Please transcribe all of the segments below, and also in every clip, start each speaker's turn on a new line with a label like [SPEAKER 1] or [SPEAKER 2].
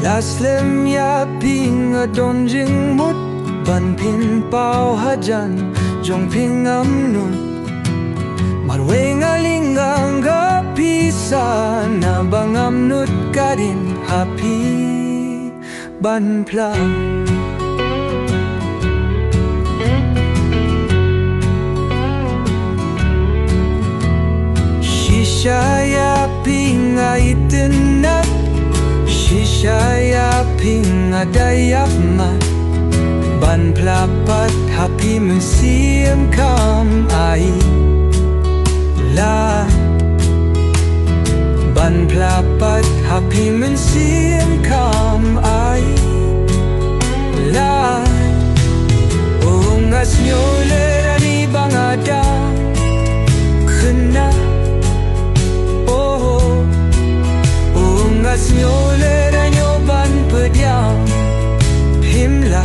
[SPEAKER 1] Laslem ya ping adon jingmut ban pin pao hajan jongphi nun marweng alingang pisa na bangam nut kadin happy ban pla Shishaya pinga itenat Shishaya pinga dayafmat Ban plapat happy mynsiem kam ai la Ban plapat happy mynsiem kam ai la Ungas nyole rani bangada Kena Ungas nyole ranyo ban pediang Himla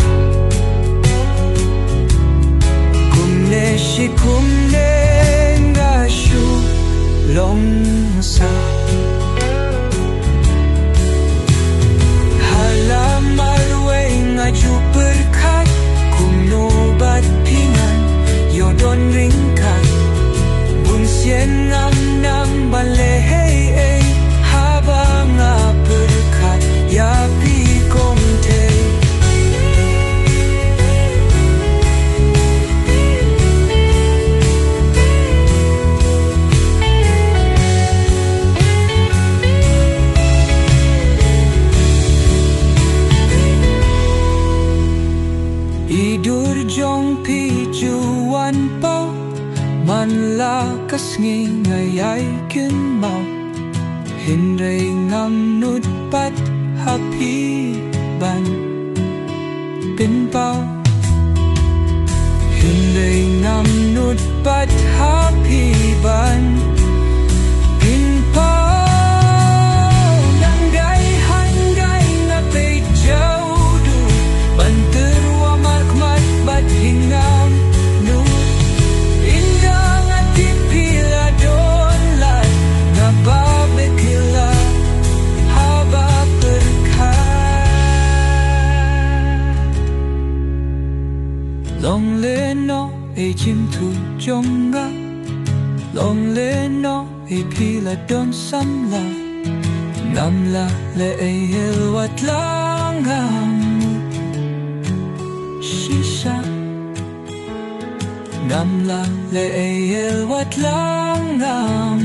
[SPEAKER 1] Kumne shi kumne ngashu longsa Halamar we ngaju berkat Kumno bat pingan Yodon ringkat Bunsien ngam nam balehei Habang berkat ya pi komte Idur jongphi juan pao man la kas ngayay kin mau Hindray ngam nut pat happy ban pin pao Hindray ngam nut pat happy ban pin pao Nanggay hangay nga pay jaudu Ban terwa markmat bat hingam nu Indang at tipila donlat nga babekila haba berkat Long le no e chim thu jonga Long le no e pila don samla Ngamla le e hilwat langam Shisha Ngamla le e hilwat langam